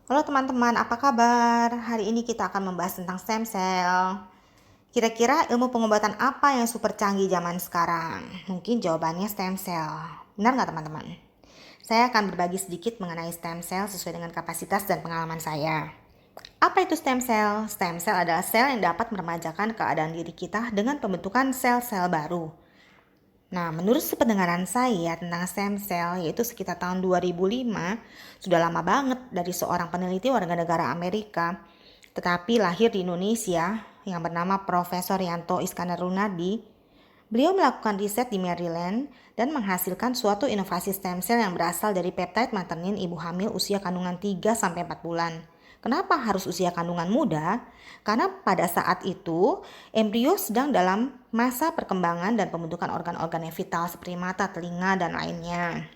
Halo teman-teman, apa kabar? Hari ini kita akan membahas tentang stem cell. Kira-kira ilmu pengobatan apa yang super canggih zaman sekarang? Mungkin jawabannya stem cell. Benar nggak teman-teman? Saya akan berbagi sedikit mengenai stem cell sesuai dengan kapasitas dan pengalaman saya. Apa itu stem cell? Stem cell adalah sel yang dapat meremajakan keadaan diri kita dengan pembentukan sel-sel baru. Nah, menurut sependengaran saya tentang stem cell, yaitu sekitar tahun 2005, sudah lama banget dari seorang peneliti warga negara Amerika, tetapi lahir di Indonesia yang bernama Profesor Yanto Iskandar Runadi. Beliau melakukan riset di Maryland dan menghasilkan suatu inovasi stem cell yang berasal dari peptide maternin ibu hamil usia kandungan 3-4 bulan. Kenapa harus usia kandungan muda? Karena pada saat itu embrio sedang dalam masa perkembangan dan pembentukan organ-organ yang vital seperti mata, telinga, dan lainnya.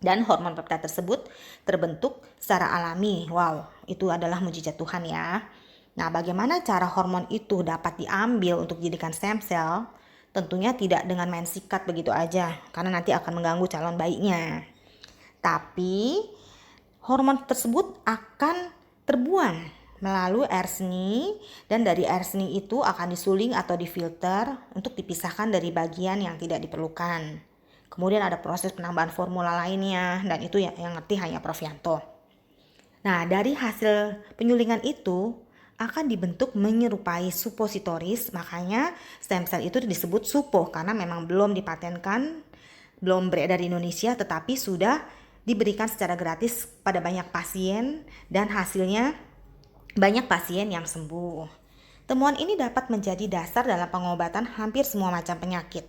Dan hormon peptide tersebut terbentuk secara alami. Wow, itu adalah mujizat Tuhan ya. Nah, bagaimana cara hormon itu dapat diambil untuk dijadikan stem cell? Tentunya tidak dengan main sikat begitu aja, karena nanti akan mengganggu calon bayinya. Tapi hormon tersebut akan terbuang melalui air seni, dan dari air seni itu akan disuling atau difilter untuk dipisahkan dari bagian yang tidak diperlukan. Kemudian ada proses penambahan formula lainnya, dan itu yang ngerti hanya Prof. Yanto. Nah, dari hasil penyulingan itu akan dibentuk menyerupai supositoris, makanya stem cell itu disebut supo karena memang belum dipatenkan, belum beredar di Indonesia, tetapi sudah diberikan secara gratis pada banyak pasien dan hasilnya banyak pasien yang sembuh. Temuan ini dapat menjadi dasar dalam pengobatan hampir semua macam penyakit.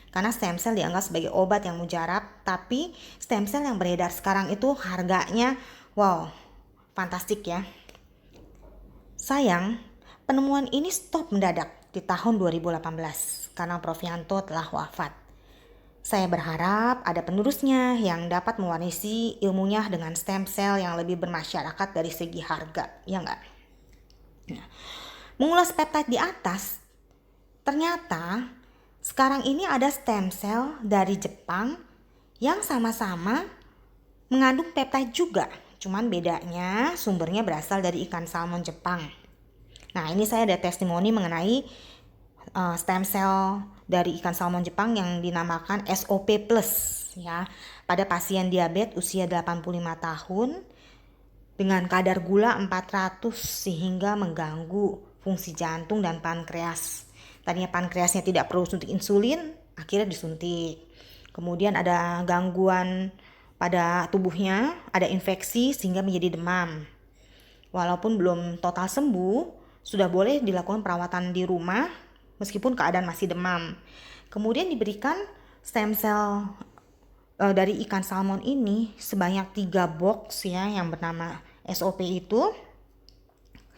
Karena stem cell dianggap sebagai obat yang mujarab, tapi stem cell yang beredar sekarang itu harganya wow, fantastik ya. Sayang, penemuan ini stop mendadak di tahun 2018 karena Prof. Yanto telah wafat. Saya berharap ada penerusnya yang dapat mewarisi ilmunya dengan stem cell yang lebih bermasyarakat dari segi harga, ya enggak? Nah, mengulas peptide di atas, ternyata sekarang ini ada stem cell dari Jepang yang sama-sama mengandung peptide juga. Cuman bedanya sumbernya berasal dari ikan salmon Jepang. Nah, ini saya ada testimoni mengenai stem cell dari ikan salmon Jepang yang dinamakan SOP Plus ya, pada pasien diabetes usia 85 tahun dengan kadar gula 400 sehingga mengganggu fungsi jantung dan pankreas. Tadinya pankreasnya tidak perlu suntik insulin, akhirnya disuntik. Kemudian ada gangguan pada tubuhnya, ada infeksi sehingga menjadi demam. Walaupun belum total sembuh, sudah boleh dilakukan perawatan di rumah meskipun keadaan masih demam. Kemudian diberikan stem cell dari ikan salmon ini sebanyak 3 box ya yang bernama SOP itu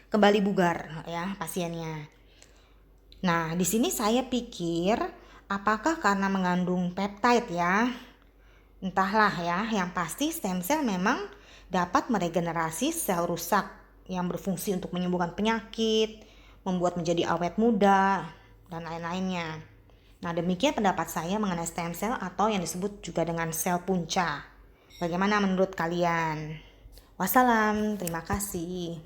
kembali bugar ya pasiennya. Nah, di sini saya pikir apakah karena mengandung peptide ya? Entahlah ya, yang pasti stem cell memang dapat meregenerasi sel rusak yang berfungsi untuk menyembuhkan penyakit, membuat menjadi awet muda, dan lain-lainnya. Nah, demikian pendapat saya mengenai stem cell atau yang disebut juga dengan sel punca. Bagaimana menurut kalian? Wassalam, terima kasih.